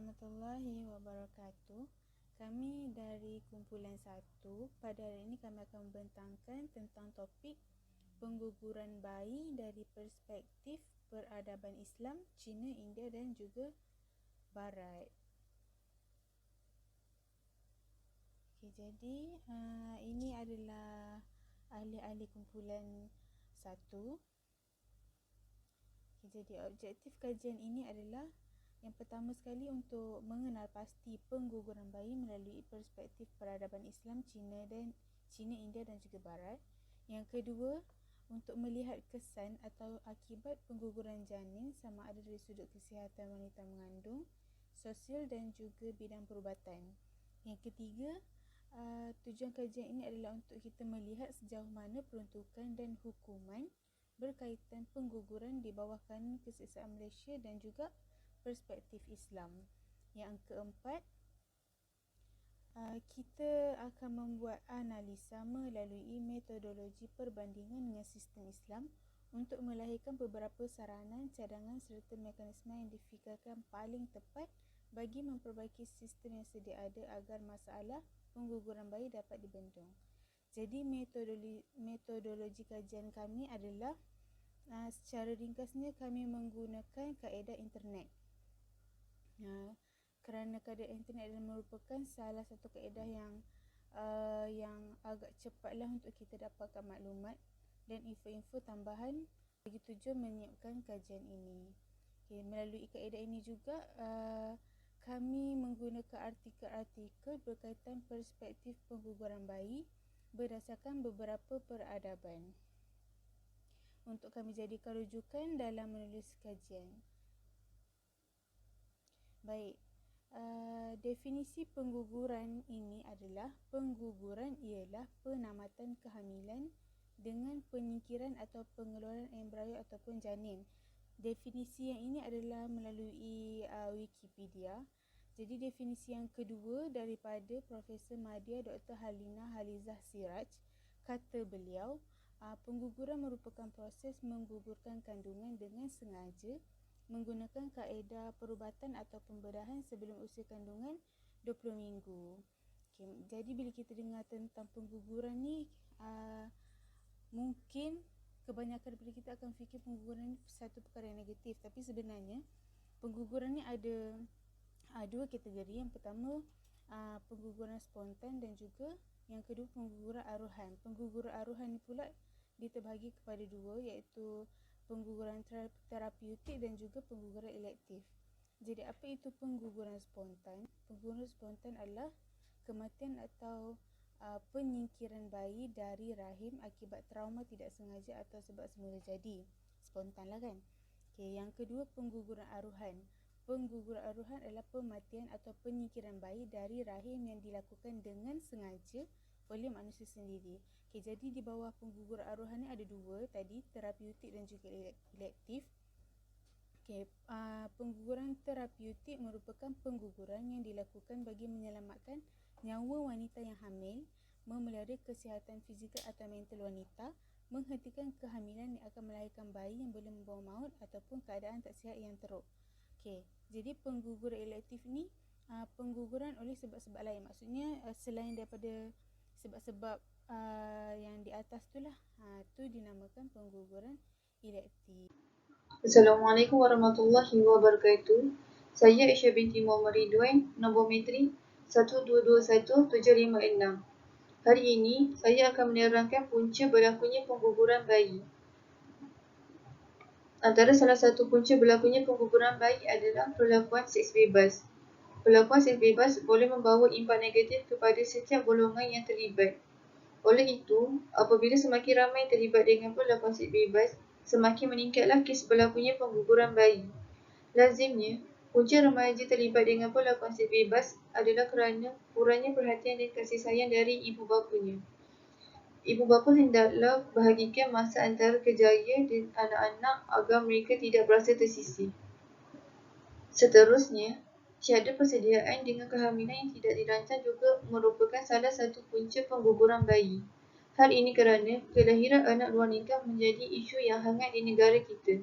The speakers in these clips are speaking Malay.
warahmatullahi wabarakatuh. Kami dari kumpulan 1. Pada hari ini kami akan membentangkan tentang topik pengguguran bayi dari perspektif peradaban Islam, Cina, India dan juga Barat. Jadi ini adalah ahli-ahli kumpulan 1. Jadi objektif kajian ini adalah yang pertama sekali untuk mengenal pasti pengguguran bayi melalui perspektif peradaban Islam, Cina, India dan juga Barat. Yang kedua, untuk melihat kesan atau akibat pengguguran janin sama ada dari sudut kesihatan wanita mengandung, sosial dan juga bidang perubatan. Yang ketiga, tujuan kajian ini adalah untuk kita melihat sejauh mana peruntukan dan hukuman berkaitan pengguguran di bawah Kanun Keseksaan Malaysia dan juga perspektif Islam. Yang keempat, kita akan membuat analisa melalui metodologi perbandingan dengan sistem Islam untuk melahirkan beberapa saranan, cadangan serta mekanisme yang difikirkan paling tepat bagi memperbaiki sistem yang sedia ada agar masalah pengguguran bayi dapat dibendung. Jadi metodologi kajian kami adalah secara ringkasnya kami menggunakan kaedah internet. Kerana kaedah internet adalah merupakan salah satu kaedah yang agak cepatlah untuk kita dapatkan maklumat dan info-info tambahan bagi tujuan menyiapkan kajian ini. Melalui kaedah ini juga kami menggunakan artikel-artikel berkaitan perspektif pengguguran bayi berdasarkan beberapa peradaban untuk kami jadikan rujukan dalam menulis kajian. Baik, definisi pengguguran ini adalah pengguguran ialah penamatan kehamilan dengan penyingkiran atau pengeluaran embrio ataupun janin. Definisi yang ini adalah melalui Wikipedia. Jadi definisi yang kedua daripada Profesor Madya Dr. Halina Halizah Siraj, kata beliau, pengguguran merupakan proses menggugurkan kandungan dengan sengaja menggunakan kaedah perubatan atau pembedahan sebelum usia kandungan 20 minggu. Jadi bila kita dengar tentang pengguguran ni, mungkin kebanyakan daripada kita akan fikir pengguguran ni satu perkara yang negatif. Tapi sebenarnya pengguguran ni ada dua kategori. Yang pertama pengguguran spontan dan juga yang kedua pengguguran aruhan. Pengguguran aruhan ni pula dia terbahagi kepada dua, iaitu pengguguran terapeutik dan juga pengguguran elektif. Jadi apa itu pengguguran spontan? Pengguguran spontan adalah kematian atau penyingkiran bayi dari rahim akibat trauma tidak sengaja atau sebab semula jadi. Spontan lah kan? Yang kedua pengguguran aruhan. Pengguguran aruhan adalah pematian atau penyingkiran bayi dari rahim yang dilakukan dengan sengaja oleh manusia sendiri. Jadi di bawah pengguguran aruhan ni ada dua tadi, terapeutik dan juga elektif. Pengguguran terapeutik merupakan pengguguran yang dilakukan bagi menyelamatkan nyawa wanita yang hamil, memelihara kesihatan fizikal atau mental wanita, menghentikan kehamilan yang akan melahirkan bayi yang boleh membawa maut ataupun keadaan tak sihat yang teruk. Jadi pengguguran elektif ni pengguguran oleh sebab-sebab lain. Maksudnya selain daripada sebab-sebab yang di atas tu lah, tu dinamakan pengguguran elektif. Assalamualaikum warahmatullahi wabarakatuh. Saya Aisyah binti Muhammad Ridwan, nombor metrik 1221756. Hari ini saya akan menerangkan punca berlakunya pengguguran bayi. Antara salah satu punca berlakunya pengguguran bayi adalah perlakuan seks bebas. Perlakuan seks bebas boleh membawa impak negatif kepada setiap golongan yang terlibat. Oleh itu, apabila semakin ramai terlibat dengan perlakuan seks bebas, semakin meningkatlah kes berlakunya pengguguran bayi. Lazimnya, punca remaja terlibat dengan perlakuan seks bebas adalah kerana kurangnya perhatian dan kasih sayang dari ibu bapanya. Ibu bapa hendaklah bahagikan masa antara kerjaya dan anak-anak agar mereka tidak berasa tersisih. Seterusnya, tiada persediaan dengan kehamilan yang tidak dirancang juga merupakan salah satu punca pengguguran bayi. Hal ini kerana kelahiran anak luar nikah menjadi isu yang hangat di negara kita.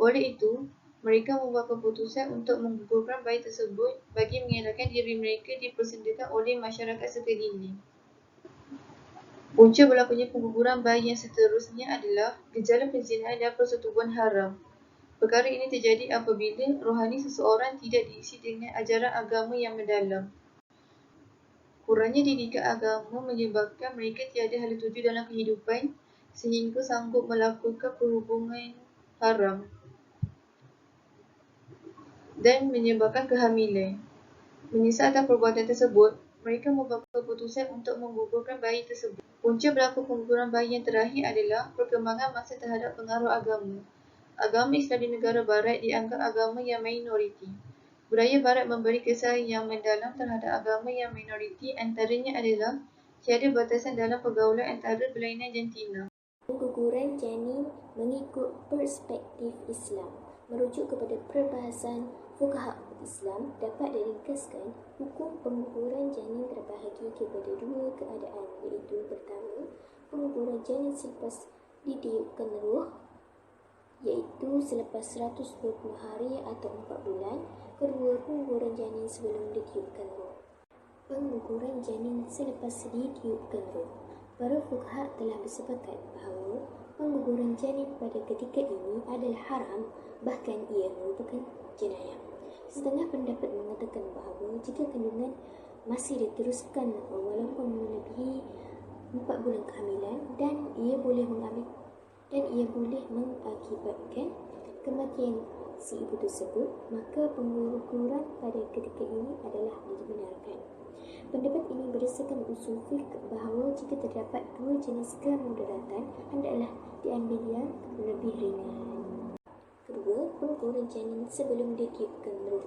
Oleh itu, mereka membuat keputusan untuk menggugurkan bayi tersebut bagi mengelakkan diri mereka dipersendakan oleh masyarakat sekeliling. Punca berlakunya pengguguran bayi yang seterusnya adalah gejala perzinahan dan persetubuhan haram. Perkara ini terjadi apabila rohani seseorang tidak diisi dengan ajaran agama yang mendalam. Kurangnya didikan agama menyebabkan mereka tiada hala tuju dalam kehidupan sehingga sanggup melakukan perhubungan haram dan menyebabkan kehamilan. Menyesal atas perbuatan tersebut, mereka membuat keputusan untuk menggugurkan bayi tersebut. Punca berlaku pengguguran bayi yang terakhir adalah perkembangan masa terhadap pengaruh agama. Agama Islam di negara barat dianggap agama yang minoriti. Budaya barat memberi kesan yang mendalam terhadap agama yang minoriti, antaranya adalah tiada batasan dalam pergaulan antara berlainan jantina. Pengguguran janin mengikut perspektif Islam merujuk kepada perbahasan fuqaha Islam dapat diringkaskan. Hukum pengguguran janin terbahagi kepada dua keadaan, iaitu pertama, pengguguran janin selepas ditiupkan roh, iaitu selepas 120 hari atau 4 bulan. Kedua, pengguguran janin sebelum ditiupkan roh. Pengguguran janin selepas ditiupkan roh. Para fuqaha telah bersepakat bahawa pengguguran janin pada ketika ini adalah haram, bahkan ia merupakan jenayah. Setengah pendapat mengatakan bahawa jika kandungan masih diteruskan walaupun melebihi 4 bulan kehamilan dan ia boleh mengakibatkan kematian si ibu tersebut, maka pengguguran pada ketika ini adalah dibenarkan. Pendapat ini berdasarkan usul fiqh bahawa jika terdapat dua jenis kemudaratan, hendaklah diambil yang lebih ringan. Kedua, pengguguran janin sebelum ditiupkan roh.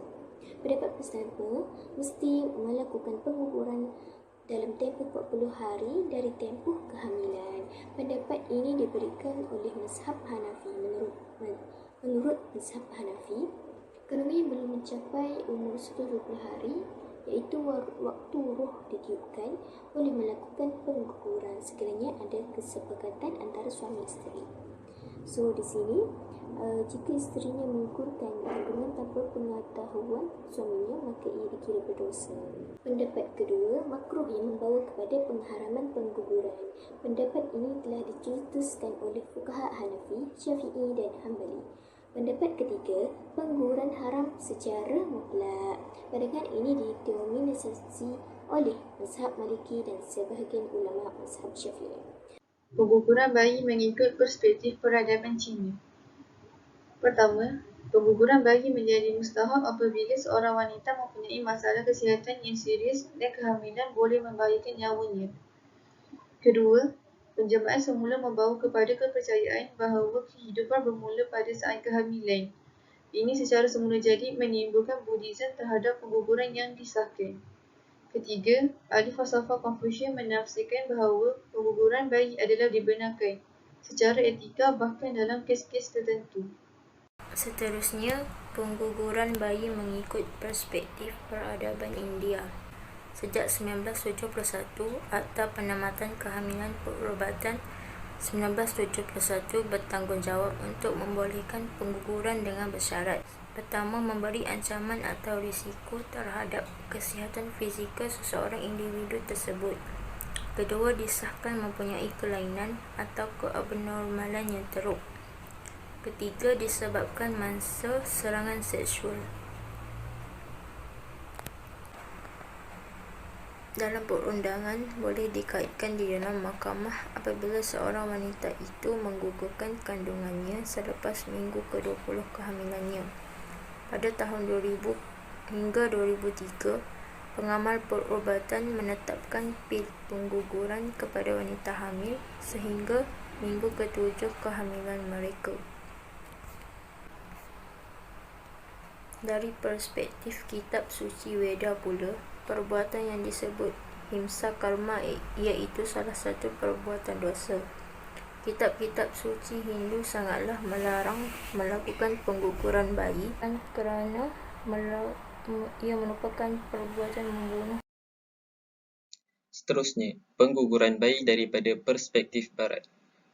Pendapat pertama, mesti melakukan pengguguran dalam tempoh 40 hari dari tempoh kehamilan. Pendapat ini diberikan oleh mazhab Hanafi. Menurut mazhab Hanafi, kandungan yang belum mencapai umur 120 hari, iaitu waktu roh ditiupkan, boleh melakukan pengguguran sekiranya ada kesepakatan antara suami isteri. So di sini, jika isterinya menggugurkan kandungan tanpa pengetahuan suaminya, maka ia dikira berdosa. Pendapat kedua, makruh yang membawa kepada pengharaman pengguguran. Pendapat ini telah dicetuskan oleh fuqaha Hanafi, Syafi'i dan Hanbali. Pendapat ketiga, pengguguran haram secara mutlak. Pandangan ini didominasi oleh mazhab Maliki dan sebahagian ulama mazhab Syafi'i. Pengguguran bayi mengikut perspektif peradaban Cina. Pertama, pengguguran bayi menjadi mustahab apabila seorang wanita mempunyai masalah kesihatan yang serius dan kehamilan boleh membahayakan nyawanya. Kedua, penjamaan semula membawa kepada kepercayaan bahawa kehidupan bermula pada saat kehamilan. Ini secara semula jadi menimbulkan Buddhism terhadap pengguguran yang disahkan. Ketiga, ahli falsafah Confucius menafsirkan bahawa pengguguran bayi adalah dibenarkan secara etika bahkan dalam kes-kes tertentu. Seterusnya, pengguguran bayi mengikut perspektif peradaban India. Sejak 1971, Akta Penamatan Kehamilan Perubatan 1971 bertanggungjawab untuk membolehkan pengguguran dengan bersyarat. Pertama, memberi ancaman atau risiko terhadap kesihatan fizikal seseorang individu tersebut. Kedua, disahkan mempunyai kelainan atau keabnormalan yang teruk. Ketiga, disebabkan mangsa serangan seksual. Dalam perundangan boleh dikaitkan di dalam mahkamah apabila seorang wanita itu menggugurkan kandungannya selepas minggu ke-20 kehamilannya. Pada tahun 2000 hingga 2003, pengamal perubatan menetapkan pil pengguguran kepada wanita hamil sehingga minggu ke-7 kehamilan mereka. Dari perspektif kitab suci Weda pula, perbuatan yang disebut himsa karma iaitu salah satu perbuatan dosa. Kitab-kitab suci Hindu sangatlah melarang melakukan pengguguran bayi kerana ia merupakan perbuatan membunuh. Seterusnya, pengguguran bayi daripada perspektif barat.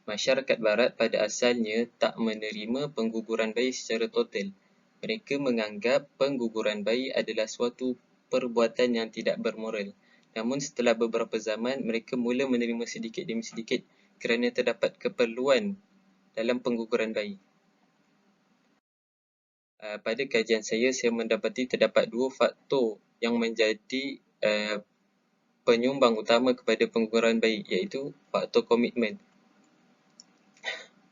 Masyarakat barat pada asalnya tak menerima pengguguran bayi secara total. Mereka menganggap pengguguran bayi adalah suatu perbuatan yang tidak bermoral. Namun setelah beberapa zaman, mereka mula menerima sedikit demi sedikit kerana terdapat keperluan dalam pengguguran bayi. Pada kajian saya mendapati terdapat 2 faktor yang menjadi penyumbang utama kepada pengguguran bayi, iaitu faktor komitmen.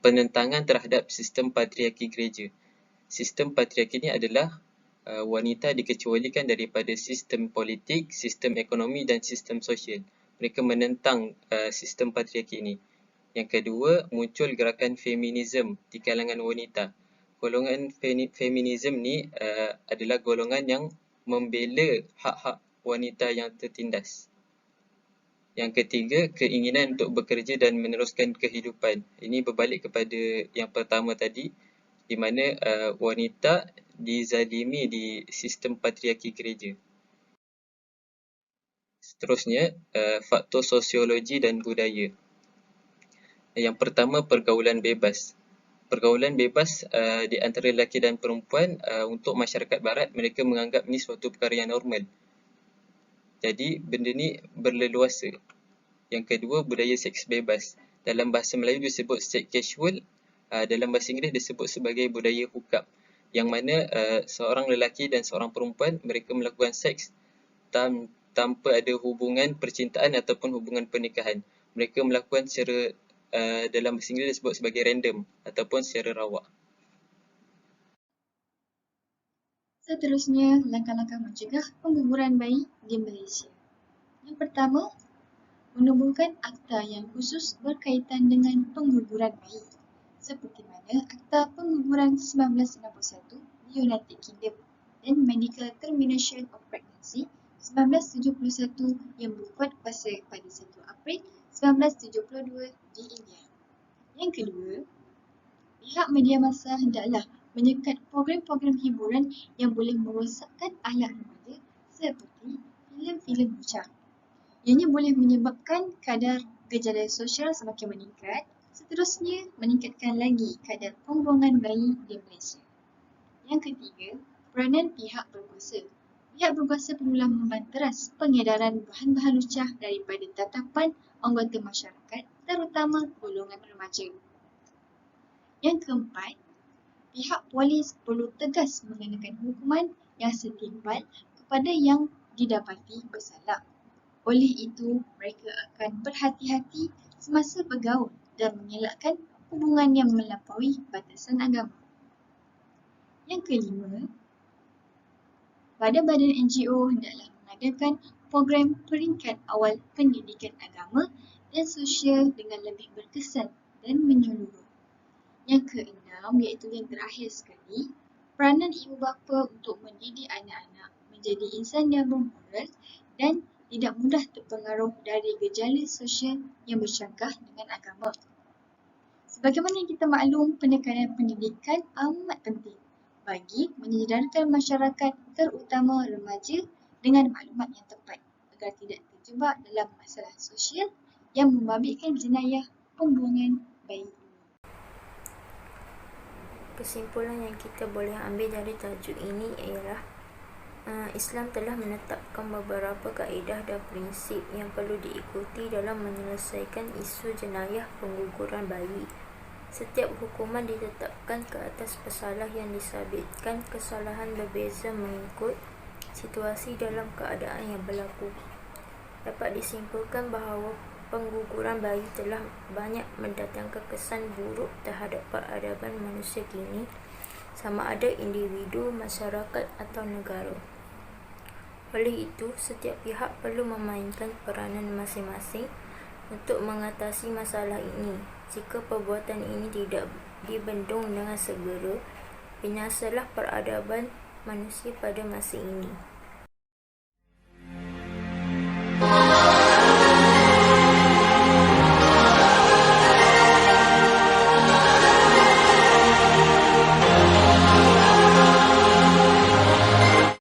Penentangan terhadap sistem patriarki gereja. Sistem patriarki ini adalah wanita dikecualikan daripada sistem politik, sistem ekonomi dan sistem sosial. Mereka menentang sistem patriarki ini. Yang kedua, muncul gerakan feminisme di kalangan wanita. Golongan feminisme ni adalah golongan yang membela hak-hak wanita yang tertindas. Yang ketiga, keinginan untuk bekerja dan meneruskan kehidupan. Ini berbalik kepada yang pertama tadi, di mana wanita dizalimi di sistem patriarki gereja. Seterusnya, faktor sosiologi dan budaya. Yang pertama, pergaulan bebas. Pergaulan bebas di antara lelaki dan perempuan untuk masyarakat barat, mereka menganggap ini suatu perkara yang normal. Jadi, benda ni berleluasa. Yang kedua, budaya seks bebas. Dalam bahasa Melayu disebut seks casual, dalam bahasa Inggeris disebut sebagai budaya hookup, yang mana seorang lelaki dan seorang perempuan mereka melakukan seks tanpa ada hubungan percintaan ataupun hubungan pernikahan. Mereka melakukan secara dalam bahasa Inggeris disebut sebagai random ataupun secara rawak. Seterusnya, langkah-langkah mencegah pengguguran bayi di Malaysia. Yang pertama, menubuhkan akta yang khusus berkaitan dengan pengguguran bayi, seperti mana Akta Pengguguran 1961 di United Kingdom dan Medical Termination of Pregnancy 1971 yang berkuat kuasa pada 1 April 1972 di India. Yang kedua, pihak media massa hendaklah menyekat program-program hiburan yang boleh merosakkan akhlak remaja seperti filem-filem bocah. Ianya boleh menyebabkan kadar gejala sosial semakin meningkat. Seterusnya, meningkatkan lagi kadar pembuangan bayi di Malaysia. Yang ketiga, peranan pihak berkuasa. Pihak berkuasa perlulah membanteras pengedaran bahan-bahan lucah daripada tatapan anggota masyarakat, terutama golongan remaja. Yang keempat, pihak polis perlu tegas mengenakan hukuman yang setimpal kepada yang didapati bersalah. Oleh itu, mereka akan berhati-hati semasa bergaul dan mengelakkan hubungan yang melampaui batasan agama. Yang kelima, badan-badan NGO hendaklah mengadakan program peringkat awal pendidikan agama dan sosial dengan lebih berkesan dan menyeluruh. Yang keenam, iaitu yang terakhir sekali, peranan ibu bapa untuk mendidik anak-anak menjadi insan yang bermoral dan tidak mudah terpengaruh dari gejala sosial yang bercanggah dengan agama. Sebagaimana yang kita maklum, penekanan pendidikan amat penting bagi menyedarkan masyarakat, terutama remaja, dengan maklumat yang tepat agar tidak terjebak dalam masalah sosial yang membabitkan jenayah pembuangan bayi. Kesimpulan yang kita boleh ambil dari tajuk ini ialah Islam telah menetapkan beberapa kaedah dan prinsip yang perlu diikuti dalam menyelesaikan isu jenayah pengguguran bayi. Setiap hukuman ditetapkan ke atas pesalah yang disabitkan. Kesalahan berbeza mengikut situasi dalam keadaan yang berlaku. Dapat disimpulkan bahawa pengguguran bayi telah banyak mendatangkan kesan buruk terhadap peradaban manusia kini, sama ada individu, masyarakat atau negara. Oleh itu, setiap pihak perlu memainkan peranan masing-masing untuk mengatasi masalah ini. Jika perbuatan ini tidak dibendung dengan segera, binasalah peradaban manusia pada masa ini.